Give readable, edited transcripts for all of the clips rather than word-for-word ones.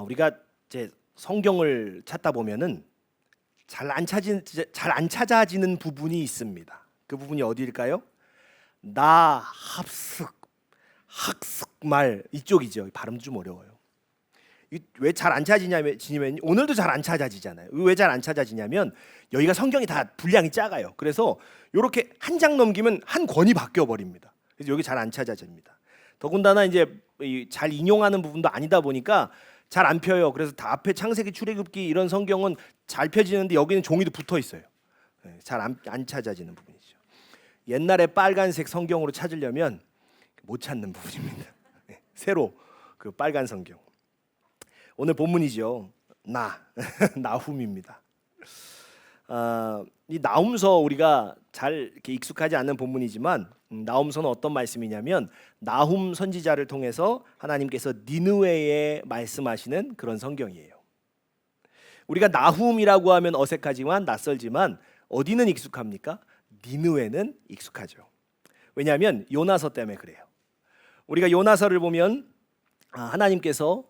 우리가 이제 성경을 찾다 보면은 잘 안 찾아지는 부분이 있습니다. 그 부분이 어디일까요? 나 합숙 학숙 말 이쪽이죠. 발음도 좀 어려워요. 왜 잘 안 찾아지냐면 오늘도 잘 안 찾아지잖아요. 왜 잘 안 찾아지냐면 여기가 성경이 다 분량이 작아요. 그래서 이렇게 한 장 넘기면 한 권이 바뀌어 버립니다. 그래서 여기 잘 안 찾아집니다. 더군다나 이제 잘 인용하는 부분도 아니다 보니까 잘 안 펴요. 그래서 다 앞에 창세기, 출애굽기 이런 성경은 잘 펴지는데 여기는 종이도 붙어 있어요. 잘 안 찾아지는 부분이죠. 옛날에 빨간색 성경으로 찾으려면 못 찾는 부분입니다. 새로 그 빨간 성경. 오늘 본문이죠. 나훔입니다. 이 나훔서 우리가 잘 이렇게 익숙하지 않는 본문이지만 나훔서는 어떤 말씀이냐면 나훔 선지자를 통해서 하나님께서 니느웨에 말씀하시는 그런 성경이에요. 우리가 나훔이라고 하면 어색하지만 낯설지만 어디는 익숙합니까? 니느웨는 익숙하죠. 왜냐하면 요나서 때문에 그래요. 우리가 요나서를 보면 하나님께서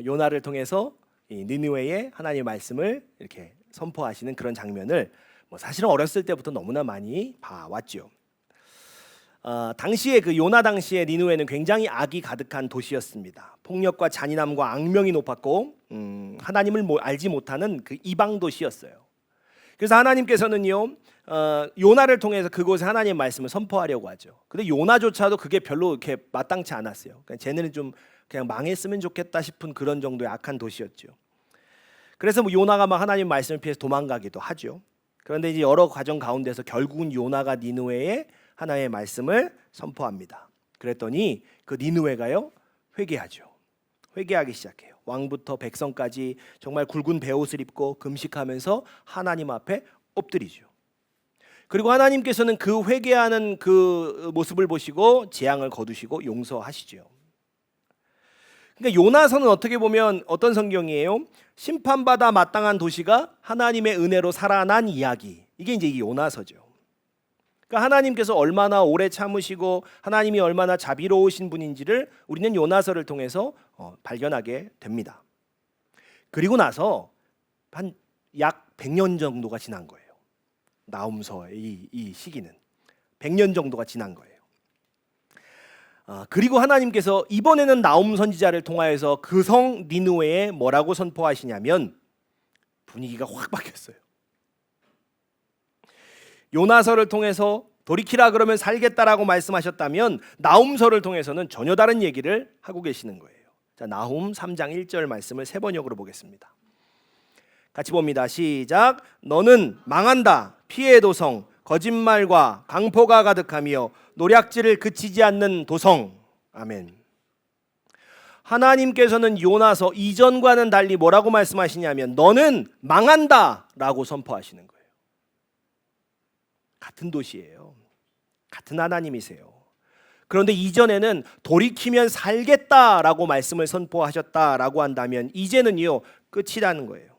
요나를 통해서 이 니느웨에 하나님의 말씀을 이렇게 선포하시는 그런 장면을 사실은 어렸을 때부터 너무나 많이 봐왔죠. 당시에 그 요나 당시에 니느웨는 굉장히 악이 가득한 도시였습니다. 폭력과 잔인함과 악명이 높았고 하나님을 알지 못하는 그 이방 도시였어요. 그래서 하나님께서는요 요나를 통해서 그곳에 하나님의 말씀을 선포하려고 하죠. 근데 요나조차도 그게 별로 이렇게 마땅치 않았어요. 그러니까 쟤네는 좀 그냥 망했으면 좋겠다 싶은 그런 정도의 악한 도시였죠. 그래서 요나가 막 하나님 말씀을 피해서 도망가기도 하죠. 그런데 이제 여러 과정 가운데서 결국은 요나가 니느웨에 하나님의 말씀을 선포합니다. 그랬더니 그 니느웨가요 회개하죠. 회개하기 시작해요. 왕부터 백성까지 정말 굵은 베옷을 입고 금식하면서 하나님 앞에 엎드리죠. 그리고 하나님께서는 그 회개하는 그 모습을 보시고 재앙을 거두시고 용서하시죠. 그러니까 요나서는 어떻게 보면 어떤 성경이에요? 심판받아 마땅한 도시가 하나님의 은혜로 살아난 이야기. 이게 이제 이 요나서죠. 그러니까 하나님께서 얼마나 오래 참으시고 하나님이 얼마나 자비로우신 분인지를 우리는 요나서를 통해서 발견하게 됩니다. 그리고 나서 한 약 100년 정도가 지난 거예요. 나훔서의 이 시기는 100년 정도가 지난 거예요. 그리고 하나님께서 이번에는 나훔 선지자를 통하여서 그 성 니느웨에 뭐라고 선포하시냐면 분위기가 확 바뀌었어요. 요나서를 통해서 돌이키라 그러면 살겠다라고 말씀하셨다면 나훔서를 통해서는 전혀 다른 얘기를 하고 계시는 거예요. 자, 나훔 3장 1절 말씀을 세 번역으로 보겠습니다. 같이 봅니다. 시작. 너는 망한다. 피해 도성, 거짓말과 강포가 가득하며 노략질을 그치지 않는 도성. 아멘. 하나님께서는 요나서 이전과는 달리 뭐라고 말씀하시냐면 너는 망한다 라고 선포하시는 거예요. 같은 도시예요. 같은 하나님이세요. 그런데 이전에는 돌이키면 살겠다라고 말씀을 선포하셨다라고 한다면 이제는요 끝이라는 거예요.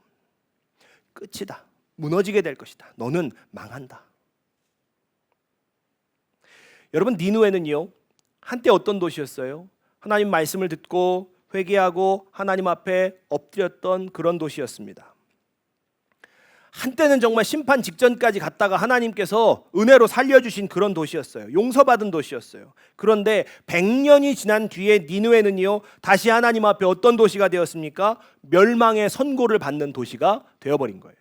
끝이다. 무너지게 될 것이다. 너는 망한다. 여러분 니느웨는요 한때 어떤 도시였어요? 하나님 말씀을 듣고 회개하고 하나님 앞에 엎드렸던 그런 도시였습니다. 한때는 정말 심판 직전까지 갔다가 하나님께서 은혜로 살려주신 그런 도시였어요. 용서받은 도시였어요. 그런데 100년이 지난 뒤에 니느웨는요 다시 하나님 앞에 어떤 도시가 되었습니까? 멸망의 선고를 받는 도시가 되어버린 거예요.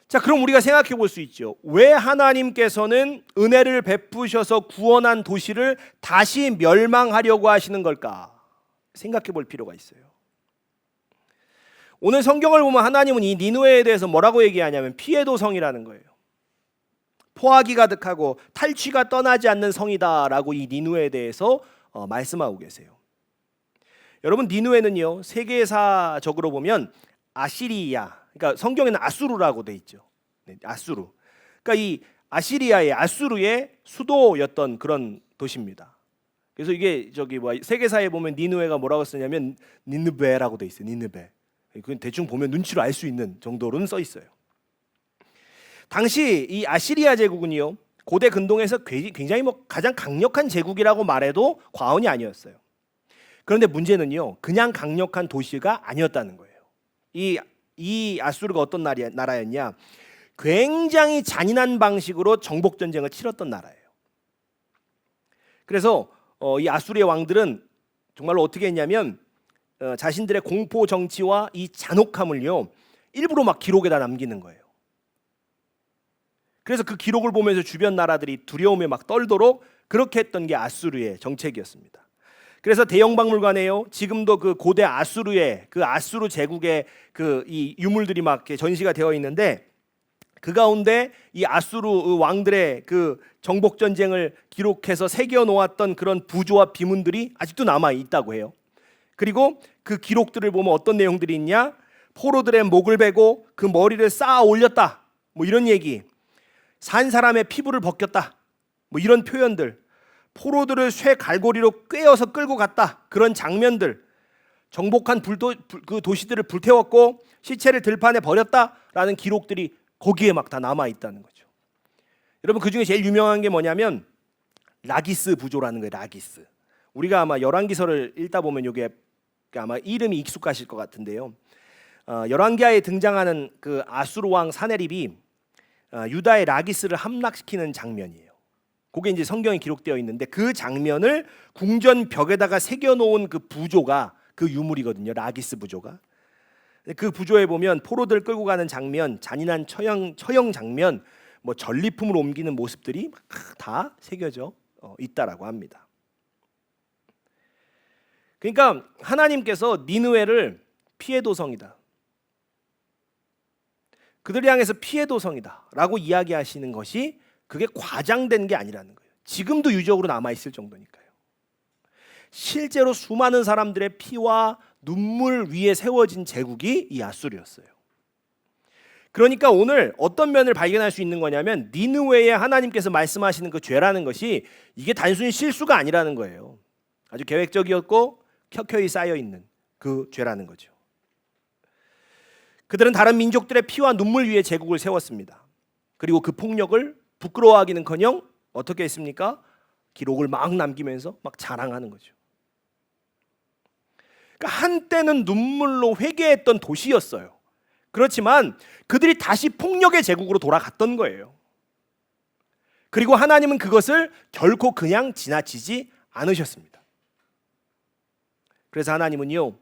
자, 그럼 우리가 생각해 볼 수 있죠. 왜 하나님께서는 은혜를 베푸셔서 구원한 도시를 다시 멸망하려고 하시는 걸까? 생각해 볼 필요가 있어요. 오늘 성경을 보면 하나님은 이 니느웨에 대해서 뭐라고 얘기하냐면 피해 도성이라는 거예요. 포악이 가득하고 탈취가 떠나지 않는 성이다라고 이 니느웨에 대해서 말씀하고 계세요. 여러분 니느웨는요 세계사적으로 보면 아시리아, 그러니까 성경에는 아수르라고 돼 있죠. 네, 아수르. 그러니까 이 아시리아의 아수르의 수도였던 그런 도시입니다. 그래서 이게 세계사에 보면 니느웨가 뭐라고 쓰냐면 니느베라고 돼 있어요. 니느베. 그건 대충 보면 눈치로 알 수 있는 정도로는 써 있어요. 당시 이 아시리아 제국은요 고대 근동에서 굉장히 가장 강력한 제국이라고 말해도 과언이 아니었어요. 그런데 문제는요, 그냥 강력한 도시가 아니었다는 거예요. 이 아수르가 어떤 나라였냐? 굉장히 잔인한 방식으로 정복 전쟁을 치렀던 나라예요. 그래서 이 아수르의 왕들은 정말로 어떻게 했냐면 자신들의 공포 정치와 이 잔혹함을요 일부러 막 기록에다 남기는 거예요. 그래서 그 기록을 보면서 주변 나라들이 두려움에 막 떨도록 그렇게 했던 게 아수르의 정책이었습니다. 그래서 대형 박물관에요 지금도 그 고대 아수르의 그 아수르 제국의 그 이 유물들이 막 이렇게 전시가 되어 있는데, 그 가운데 이 아수르 왕들의 그 정복 전쟁을 기록해서 새겨 놓았던 그런 부조와 비문들이 아직도 남아 있다고 해요. 그리고 그 기록들을 보면 어떤 내용들이 있냐? 포로들의 목을 베고 그 머리를 쌓아 올렸다, 뭐 이런 얘기. 산 사람의 피부를 벗겼다, 뭐 이런 표현들. 포로들을 쇠 갈고리로 꿰어서 끌고 갔다, 그런 장면들. 정복한 그 도시들을 불태웠고 시체를 들판에 버렸다라는 기록들이 거기에 막 다 남아 있다는 거죠. 여러분, 그 중에 제일 유명한 게 뭐냐면 라기스 부조라는 거예요. 라기스. 우리가 아마 열왕기서를 읽다 보면 이게 아마 이름이 익숙하실 것 같은데요. 열왕기하에 등장하는 그 아수르 왕 사네립이 유다의 라기스를 함락시키는 장면이에요. 그게 이제 성경에 기록되어 있는데, 그 장면을 궁전 벽에다가 새겨 놓은 그 부조가 그 유물이거든요. 라기스 부조가. 그 부조에 보면 포로들 끌고 가는 장면, 잔인한 처형 장면, 뭐 전리품을 옮기는 모습들이 다 새겨져 있다라고 합니다. 그러니까 하나님께서 니느웨를 피해 도성이다, 그들을 향해서 피해 도성이다라고 이야기하시는 것이 그게 과장된 게 아니라는 거예요. 지금도 유적으로 남아 있을 정도니까요. 실제로 수많은 사람들의 피와 눈물 위에 세워진 제국이 이 아수르였어요. 그러니까 오늘 어떤 면을 발견할 수 있는 거냐면, 니느웨에 하나님께서 말씀하시는 그 죄라는 것이 이게 단순히 실수가 아니라는 거예요. 아주 계획적이었고 켜켜이 쌓여 있는 그 죄라는 거죠. 그들은 다른 민족들의 피와 눈물 위에 제국을 세웠습니다. 그리고 그 폭력을 부끄러워하기는커녕 어떻게 했습니까? 기록을 막 남기면서 막 자랑하는 거죠. 그러니까 한때는 눈물로 회개했던 도시였어요. 그렇지만 그들이 다시 폭력의 제국으로 돌아갔던 거예요. 그리고 하나님은 그것을 결코 그냥 지나치지 않으셨습니다. 그래서 하나님은요,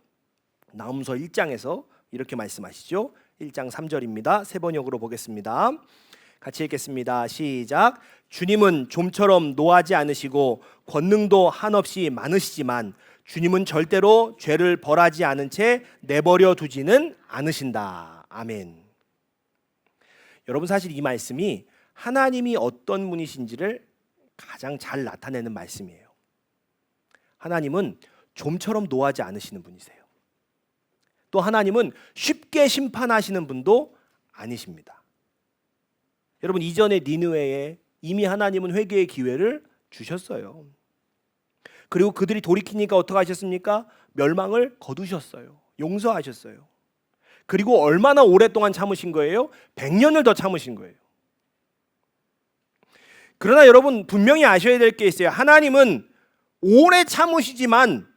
나훔서 1장에서 이렇게 말씀하시죠. 1장 3절입니다. 세 번역으로 보겠습니다. 같이 읽겠습니다. 시작. 주님은 좀처럼 노하지 않으시고 권능도 한없이 많으시지만 주님은 절대로 죄를 벌하지 않은 채 내버려 두지는 않으신다. 아멘. 여러분, 사실 이 말씀이 하나님이 어떤 분이신지를 가장 잘 나타내는 말씀이에요. 하나님은 좀처럼 노하지 않으시는 분이세요. 또 하나님은 쉽게 심판하시는 분도 아니십니다. 여러분, 이전에 니느웨에 이미 하나님은 회개의 기회를 주셨어요. 그리고 그들이 돌이키니까 어떻게 하셨습니까? 멸망을 거두셨어요. 용서하셨어요. 그리고 얼마나 오랫동안 참으신 거예요? 100년을 더 참으신 거예요. 그러나 여러분, 분명히 아셔야 될 게 있어요. 하나님은 오래 참으시지만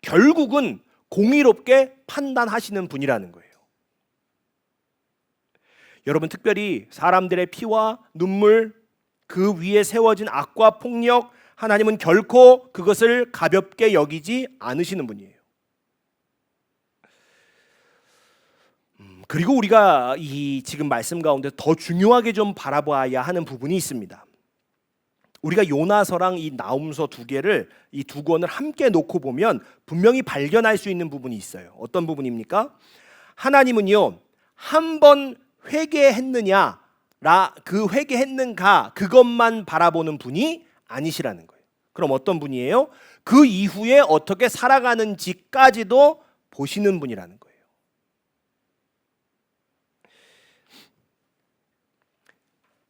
결국은 공의롭게 판단하시는 분이라는 거예요. 여러분, 특별히 사람들의 피와 눈물, 그 위에 세워진 악과 폭력, 하나님은 결코 그것을 가볍게 여기지 않으시는 분이에요. 그리고 우리가 이 지금 말씀 가운데 더 중요하게 좀 바라봐야 하는 부분이 있습니다. 우리가 요나서랑 이 나훔서 두 개를, 이 두 권을 함께 놓고 보면 분명히 발견할 수 있는 부분이 있어요. 어떤 부분입니까? 하나님은요, 한 번 회개했느냐, 그 회개했는가, 그것만 바라보는 분이 아니시라는 거예요. 그럼 어떤 분이에요? 그 이후에 어떻게 살아가는지까지도 보시는 분이라는 거예요.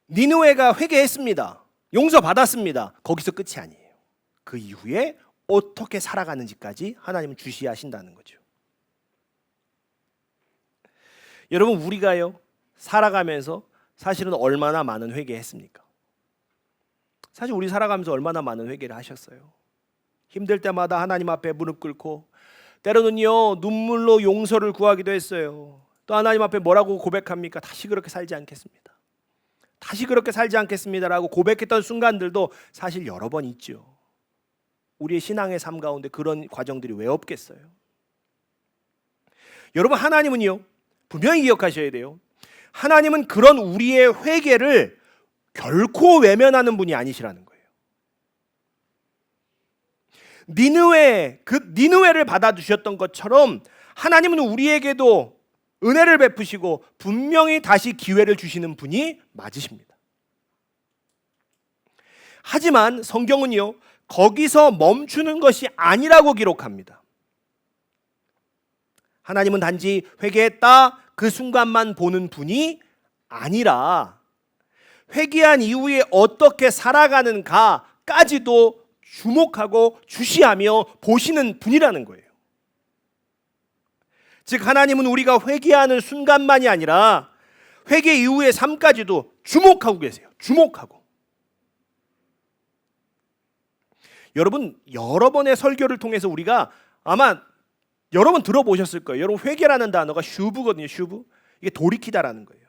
니느웨가 회개했습니다. 용서받았습니다. 거기서 끝이 아니에요. 그 이후에 어떻게 살아가는지까지 하나님은 주시하신다는 거죠. 여러분, 우리가요, 살아가면서 사실은 얼마나 많은 회개했습니까? 사실 우리 살아가면서 얼마나 많은 회개를 하셨어요. 힘들 때마다 하나님 앞에 무릎 꿇고 때로는요 눈물로 용서를 구하기도 했어요. 또 하나님 앞에 뭐라고 고백합니까? 다시 그렇게 살지 않겠습니다. 다시 그렇게 살지 않겠습니다라고 고백했던 순간들도 사실 여러 번 있죠. 우리의 신앙의 삶 가운데 그런 과정들이 왜 없겠어요? 여러분, 하나님은요 분명히 기억하셔야 돼요. 하나님은 그런 우리의 회개를 결코 외면하는 분이 아니시라는 거예요. 니느웨를 받아주셨던 것처럼 하나님은 우리에게도 은혜를 베푸시고 분명히 다시 기회를 주시는 분이 맞으십니다. 하지만 성경은요 거기서 멈추는 것이 아니라고 기록합니다. 하나님은 단지 회개했다 그 순간만 보는 분이 아니라 회개한 이후에 어떻게 살아가는가까지도 주목하고 주시하며 보시는 분이라는 거예요. 즉 하나님은 우리가 회개하는 순간만이 아니라 회개 이후의 삶까지도 주목하고 계세요. 주목하고. 여러분, 여러 번의 설교를 통해서 우리가 아마 여러 번 들어보셨을 거예요. 여러분, 회개라는 단어가 슈브거든요. 슈브. 이게 돌이키다라는 거예요.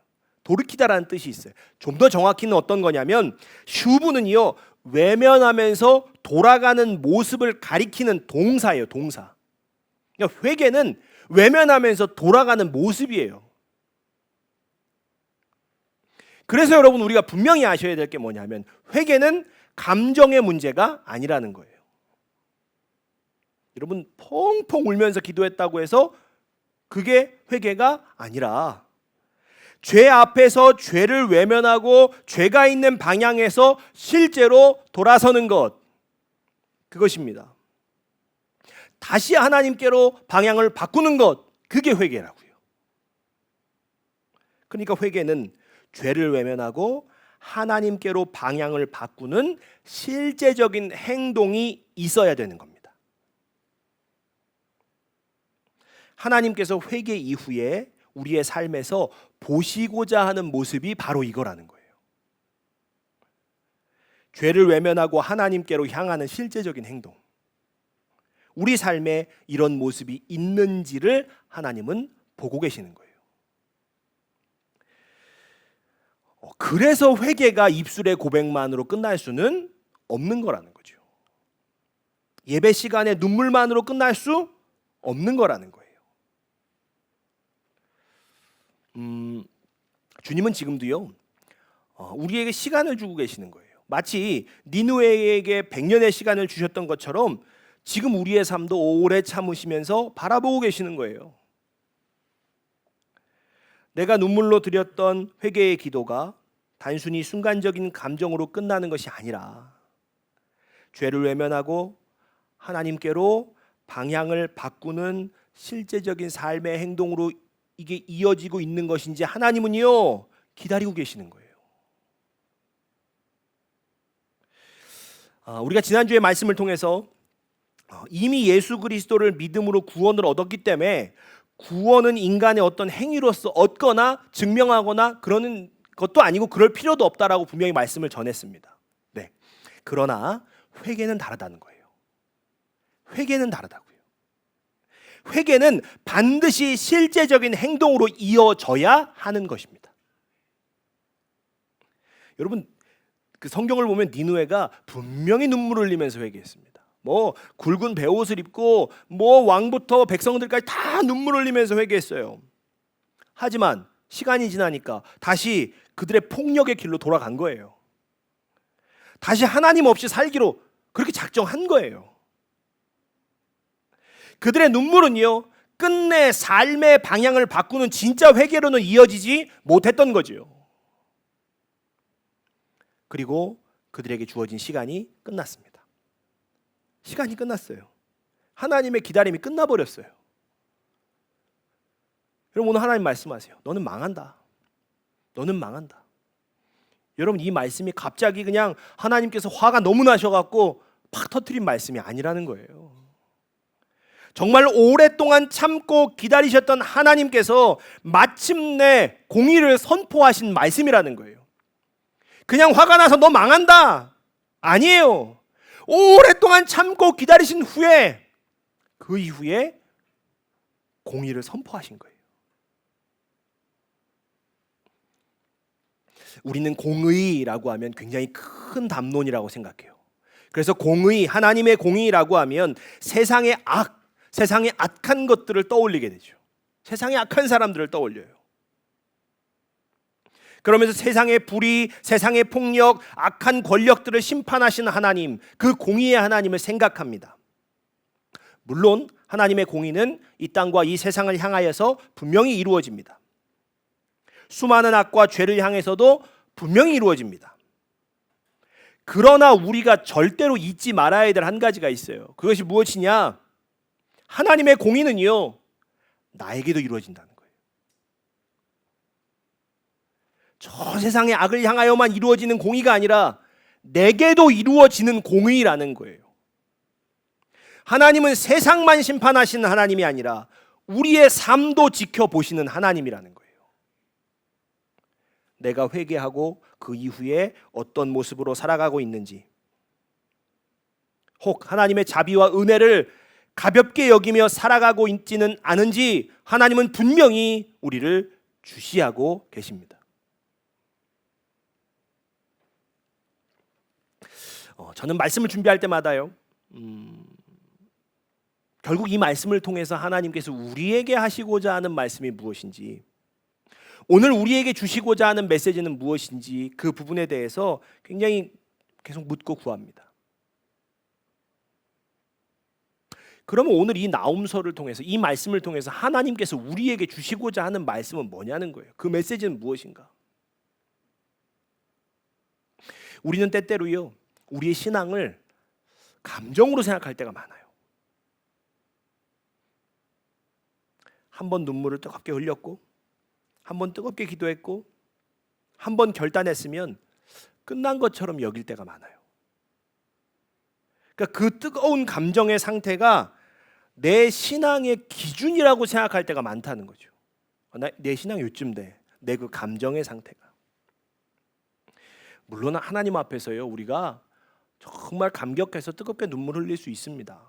돌이키다라는 뜻이 있어요. 좀 더 정확히는 어떤 거냐면 슈브는요 외면하면서 돌아가는 모습을 가리키는 동사예요. 동사. 그러니까 회개는 외면하면서 돌아가는 모습이에요. 그래서 여러분 우리가 분명히 아셔야 될 게 뭐냐면 회개는 감정의 문제가 아니라는 거예요. 여러분 펑펑 울면서 기도했다고 해서 그게 회개가 아니라 죄 앞에서 죄를 외면하고 죄가 있는 방향에서 실제로 돌아서는 것, 그것입니다. 다시 하나님께로 방향을 바꾸는 것, 그게 회개라고요. 그러니까 회개는 죄를 외면하고 하나님께로 방향을 바꾸는 실제적인 행동이 있어야 되는 겁니다. 하나님께서 회개 이후에 우리의 삶에서 보시고자 하는 모습이 바로 이거라는 거예요. 죄를 외면하고 하나님께로 향하는 실제적인 행동. 우리 삶에 이런 모습이 있는지를 하나님은 보고 계시는 거예요. 그래서 회개가 입술의 고백만으로 끝날 수는 없는 거라는 거죠. 예배 시간에 눈물만으로 끝날 수 없는 거라는 거예요. 주님은 지금도요 우리에게 시간을 주고 계시는 거예요. 마치 니느웨에게 100년의 시간을 주셨던 것처럼 지금 우리의 삶도 오래 참으시면서 바라보고 계시는 거예요. 내가 눈물로 드렸던 회개의 기도가 단순히 순간적인 감정으로 끝나는 것이 아니라 죄를 외면하고 하나님께로 방향을 바꾸는 실제적인 삶의 행동으로 이게 이어지고 있는 것인지 하나님은요 기다리고 계시는 거예요. 우리가 지난주에 말씀을 통해서 이미 예수 그리스도를 믿음으로 구원을 얻었기 때문에 구원은 인간의 어떤 행위로서 얻거나 증명하거나 그러는 것도 아니고 그럴 필요도 없다라고 분명히 말씀을 전했습니다. 네. 그러나 회개는 다르다는 거예요. 회개는 다르다고요. 회개는 반드시 실제적인 행동으로 이어져야 하는 것입니다. 여러분 그 성경을 보면 니느웨가 분명히 눈물을 흘리면서 회개했습니다. 뭐 굵은 베옷을 입고 뭐 왕부터 백성들까지 다 눈물 흘리면서 회개했어요. 하지만 시간이 지나니까 다시 그들의 폭력의 길로 돌아간 거예요. 다시 하나님 없이 살기로 그렇게 작정한 거예요. 그들의 눈물은요 끝내 삶의 방향을 바꾸는 진짜 회개로는 이어지지 못했던 거죠. 그리고 그들에게 주어진 시간이 끝났습니다. 시간이 끝났어요. 하나님의 기다림이 끝나버렸어요. 여러분 오늘 하나님 말씀하세요. 너는 망한다. 너는 망한다. 여러분 이 말씀이 갑자기 그냥 하나님께서 화가 너무 나셔갖고 팍 터뜨린 말씀이 아니라는 거예요. 정말 오랫동안 참고 기다리셨던 하나님께서 마침내 공의를 선포하신 말씀이라는 거예요. 그냥 화가 나서 너 망한다. 아니에요. 오랫동안 참고 기다리신 후에 그 이후에 공의를 선포하신 거예요. 우리는 공의라고 하면 굉장히 큰 담론이라고 생각해요. 그래서 공의, 하나님의 공의라고 하면 세상의 악한 것들을 떠올리게 되죠. 세상의 악한 사람들을 떠올려요. 그러면서 세상의 불의, 세상의 폭력, 악한 권력들을 심판하시는 하나님, 그 공의의 하나님을 생각합니다. 물론 하나님의 공의는 이 땅과 이 세상을 향하여서 분명히 이루어집니다. 수많은 악과 죄를 향해서도 분명히 이루어집니다. 그러나 우리가 절대로 잊지 말아야 될 한 가지가 있어요. 그것이 무엇이냐? 하나님의 공의는요, 나에게도 이루어진다는 거예요. 저 세상의 악을 향하여만 이루어지는 공의가 아니라 내게도 이루어지는 공의라는 거예요. 하나님은 세상만 심판하시는 하나님이 아니라 우리의 삶도 지켜보시는 하나님이라는 거예요. 내가 회개하고 그 이후에 어떤 모습으로 살아가고 있는지, 혹 하나님의 자비와 은혜를 가볍게 여기며 살아가고 있지는 않은지 하나님은 분명히 우리를 주시하고 계십니다. 저는 말씀을 준비할 때마다요, 결국 이 말씀을 통해서 하나님께서 우리에게 하시고자 하는 말씀이 무엇인지, 오늘 우리에게 주시고자 하는 메시지는 무엇인지 그 부분에 대해서 굉장히 계속 묻고 구합니다. 그러면 오늘 이 나홈서를 통해서, 이 말씀을 통해서 하나님께서 우리에게 주시고자 하는 말씀은 뭐냐는 거예요. 그 메시지는 무엇인가? 우리는 때때로요, 우리의 신앙을 감정으로 생각할 때가 많아요. 한 번 눈물을 뜨겁게 흘렸고, 한 번 뜨겁게 기도했고, 한 번 결단했으면 끝난 것처럼 여길 때가 많아요. 그러니까 그 뜨거운 감정의 상태가 내 신앙의 기준이라고 생각할 때가 많다는 거죠. 내 신앙 요쯤 돼. 내 그 감정의 상태가. 물론 하나님 앞에서요, 우리가 정말 감격해서 뜨겁게 눈물 흘릴 수 있습니다.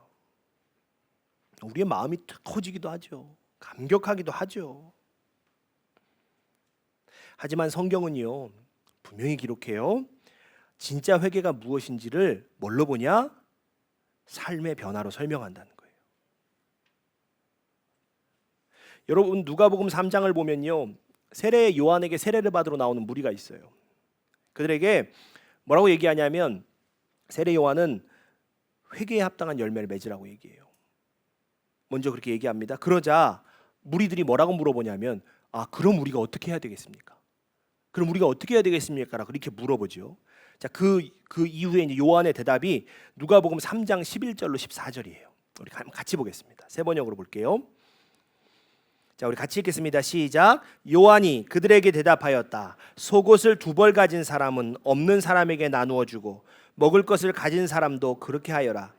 우리의 마음이 터지기도 하죠. 감격하기도 하죠. 하지만 성경은요, 분명히 기록해요. 진짜 회개가 무엇인지를 뭘로 보냐? 삶의 변화로 설명한다는 거예요. 여러분, 누가복음 3장을 보면요, 세례 요한에게 세례를 받으러 나오는 무리가 있어요. 그들에게 뭐라고 얘기하냐면, 세례 요한은 회개에 합당한 열매를 맺으라고 얘기해요. 먼저 그렇게 얘기합니다. 그러자 무리들이 뭐라고 물어보냐면, 그럼 우리가 어떻게 해야 되겠습니까? 그럼 우리가 어떻게 해야 되겠습니까? 라고 이렇게 물어보죠. 자, 그 이후에 이제 요한의 대답이 누가복음 3장 11절로 14절이에요. 우리 같이 보겠습니다. 세 번역으로 볼게요. 자, 우리 같이 읽겠습니다. 시작. 요한이 그들에게 대답하였다. 속옷을 2벌 가진 사람은 없는 사람에게 나누어 주고 먹을 것을 가진 사람도 그렇게 하여라.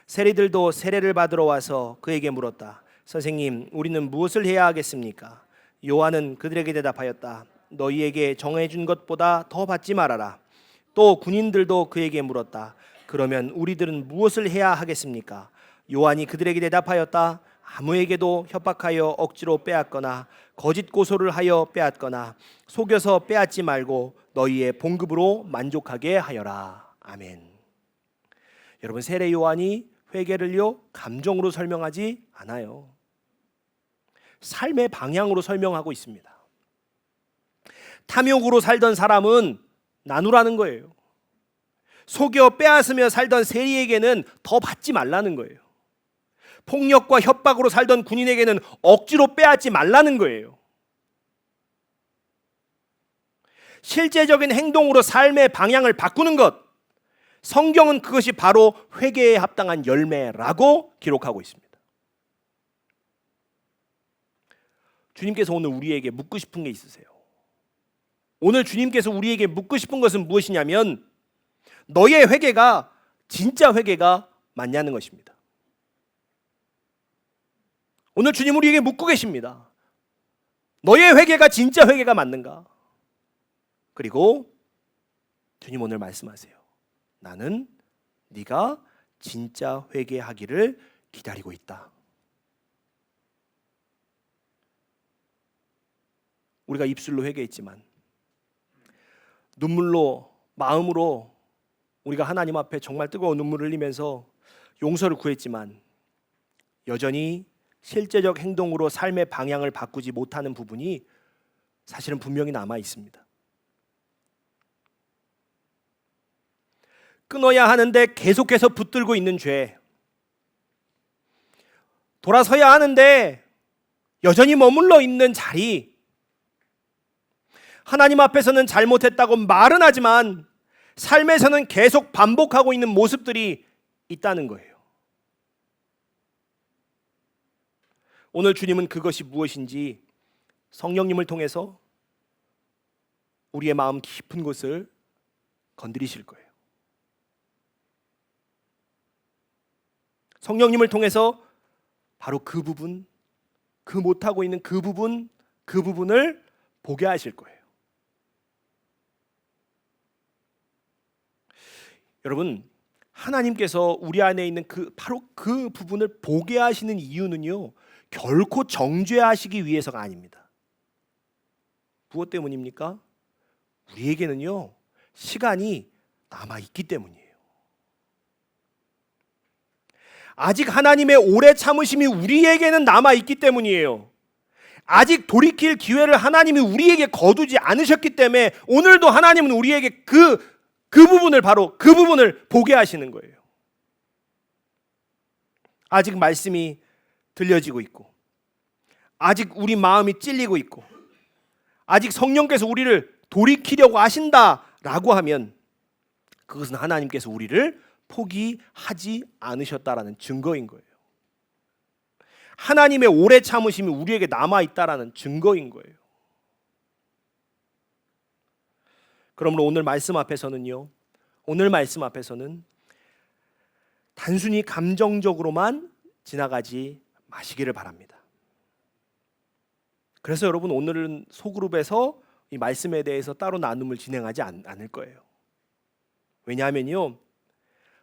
세리들도 세례를 받으러 와서 그에게 물었다. 선생님, 우리는 무엇을 해야 하겠습니까? 요한은 그들에게 대답하였다. 너희에게 정해준 것보다 더 받지 말아라. 또 군인들도 그에게 물었다. 그러면 우리들은 무엇을 해야 하겠습니까? 요한이 그들에게 대답하였다. 아무에게도 협박하여 억지로 빼앗거나 거짓 고소를 하여 빼앗거나 속여서 빼앗지 말고 너희의 봉급으로 만족하게 하여라. 아멘. 여러분, 세례 요한이 회개를요, 감정으로 설명하지 않아요. 삶의 방향으로 설명하고 있습니다. 탐욕으로 살던 사람은 나누라는 거예요. 속여 빼앗으며 살던 세리에게는 더 받지 말라는 거예요. 폭력과 협박으로 살던 군인에게는 억지로 빼앗지 말라는 거예요. 실제적인 행동으로 삶의 방향을 바꾸는 것, 성경은 그것이 바로 회개에 합당한 열매라고 기록하고 있습니다. 주님께서 오늘 우리에게 묻고 싶은 게 있으세요. 오늘 주님께서 우리에게 묻고 싶은 것은 무엇이냐면, 너의 회개가 진짜 회개가 맞냐는 것입니다. 오늘 주님 우리에게 묻고 계십니다. 너의 회개가 진짜 회개가 맞는가? 그리고 주님 오늘 말씀하세요. 나는 네가 진짜 회개하기를 기다리고 있다. 우리가 입술로 회개했지만 눈물로, 마음으로 우리가 하나님 앞에 정말 뜨거운 눈물을 흘리면서 용서를 구했지만 여전히 실제적 행동으로 삶의 방향을 바꾸지 못하는 부분이 사실은 분명히 남아 있습니다. 끊어야 하는데 계속해서 붙들고 있는 죄, 돌아서야 하는데 여전히 머물러 있는 자리, 하나님 앞에서는 잘못했다고 말은 하지만 삶에서는 계속 반복하고 있는 모습들이 있다는 거예요. 오늘 주님은 그것이 무엇인지 성령님을 통해서 우리의 마음 깊은 곳을 건드리실 거예요. 성령님을 통해서 바로 그 부분, 그 못하고 있는 그 부분을 보게 하실 거예요. 여러분, 하나님께서 우리 안에 있는 바로 그 부분을 보게 하시는 이유는요, 결코 정죄하시기 위해서가 아닙니다. 무엇 때문입니까? 우리에게는요, 시간이 남아 있기 때문이에요. 아직 하나님의 오래 참으심이 우리에게는 남아 있기 때문이에요. 아직 돌이킬 기회를 하나님이 우리에게 거두지 않으셨기 때문에 오늘도 하나님은 우리에게 그 부분을, 바로 그 부분을 보게 하시는 거예요. 아직 말씀이 들려지고 있고, 아직 우리 마음이 찔리고 있고, 아직 성령께서 우리를 돌이키려고 하신다라고 하면 그것은 하나님께서 우리를 포기하지 않으셨다라는 증거인 거예요. 하나님의 오래 참으심이 우리에게 남아있다라는 증거인 거예요. 그러므로 오늘 말씀 앞에서는 단순히 감정적으로만 지나가지 마시기를 바랍니다. 그래서 여러분, 오늘은 소그룹에서 이 말씀에 대해서 따로 나눔을 진행하지 않을 거예요. 왜냐하면요,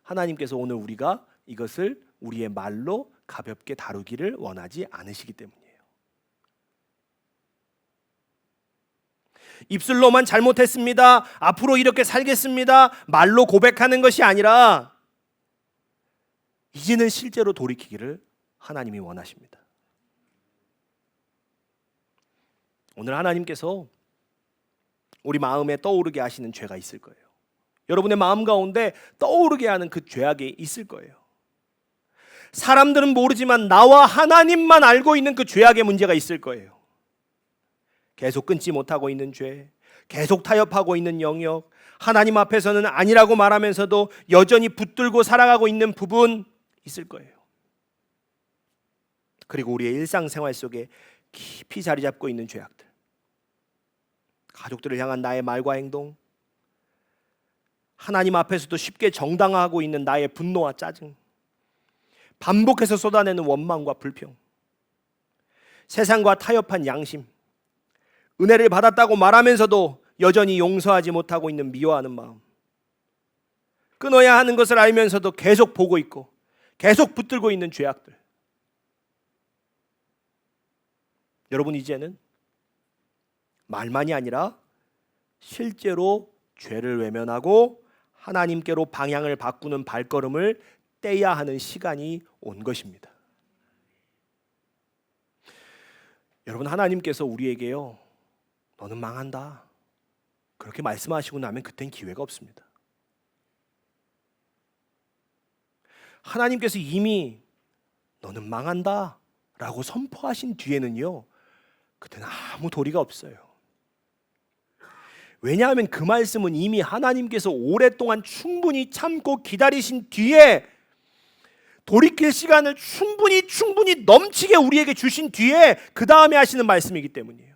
하나님께서 오늘 우리가 이것을 우리의 말로 가볍게 다루기를 원하지 않으시기 때문이에요. 입술로만 잘못했습니다, 앞으로 이렇게 살겠습니다, 말로 고백하는 것이 아니라 이제는 실제로 돌이키기를 하나님이 원하십니다. 오늘 하나님께서 우리 마음에 떠오르게 하시는 죄가 있을 거예요. 여러분의 마음 가운데 떠오르게 하는 그 죄악이 있을 거예요. 사람들은 모르지만 나와 하나님만 알고 있는 그 죄악의 문제가 있을 거예요. 계속 끊지 못하고 있는 죄, 계속 타협하고 있는 영역, 하나님 앞에서는 아니라고 말하면서도 여전히 붙들고 살아가고 있는 부분 있을 거예요. 그리고 우리의 일상생활 속에 깊이 자리 잡고 있는 죄악들, 가족들을 향한 나의 말과 행동, 하나님 앞에서도 쉽게 정당화하고 있는 나의 분노와 짜증, 반복해서 쏟아내는 원망과 불평, 세상과 타협한 양심, 은혜를 받았다고 말하면서도 여전히 용서하지 못하고 있는 미워하는 마음, 끊어야 하는 것을 알면서도 계속 보고 있고 계속 붙들고 있는 죄악들. 여러분, 이제는 말만이 아니라 실제로 죄를 외면하고 하나님께로 방향을 바꾸는 발걸음을 떼야 하는 시간이 온 것입니다. 여러분, 하나님께서 우리에게요, 너는 망한다, 그렇게 말씀하시고 나면 그땐 기회가 없습니다. 하나님께서 이미 너는 망한다 라고 선포하신 뒤에는요, 그때는 아무 도리가 없어요. 왜냐하면 그 말씀은 이미 하나님께서 오랫동안 충분히 참고 기다리신 뒤에, 돌이킬 시간을 충분히 넘치게 우리에게 주신 뒤에 그 다음에 하시는 말씀이기 때문이에요.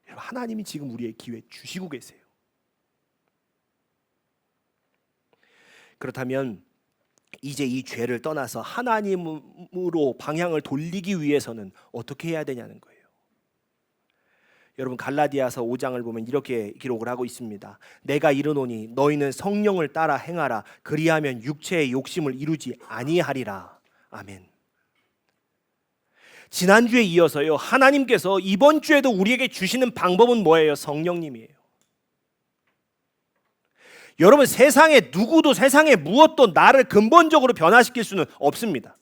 여러분, 하나님이 지금 우리의 기회 주시고 계세요. 그렇다면 이제 이 죄를 떠나서 하나님으로 방향을 돌리기 위해서는 어떻게 해야 되냐는 거예요. 여러분 갈라디아서 5장을 보면 이렇게 기록을 하고 있습니다. 내가 이르노니 너희는 성령을 따라 행하라. 그리하면 육체의 욕심을 이루지 아니하리라. 아멘. 지난주에 이어서요, 하나님께서 이번 주에도 우리에게 주시는 방법은 뭐예요? 성령님이에요. 여러분, 세상에 누구도 세상에 무엇도 나를 근본적으로 변화시킬 수는 없습니다.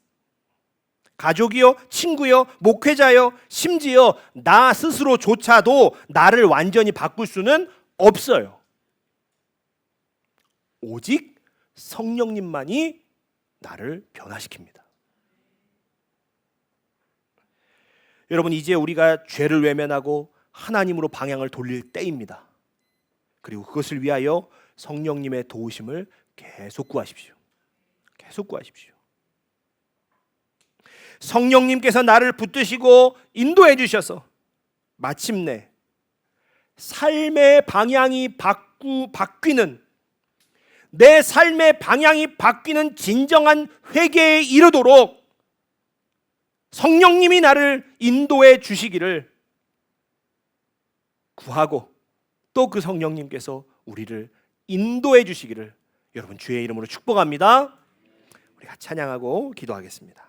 가족이요, 친구요, 목회자요, 심지어 나 스스로조차도 나를 완전히 바꿀 수는 없어요. 오직 성령님만이 나를 변화시킵니다. 여러분, 이제 우리가 죄를 외면하고 하나님으로 방향을 돌릴 때입니다. 그리고 그것을 위하여 성령님의 도우심을 계속 구하십시오. 계속 구하십시오. 성령님께서 나를 붙드시고 인도해 주셔서 마침내 삶의 방향이 바뀌는, 내 삶의 방향이 바뀌는 진정한 회개에 이르도록 성령님이 나를 인도해 주시기를 구하고, 또 그 성령님께서 우리를 인도해 주시기를 여러분 주의 이름으로 축복합니다. 우리가 찬양하고 기도하겠습니다.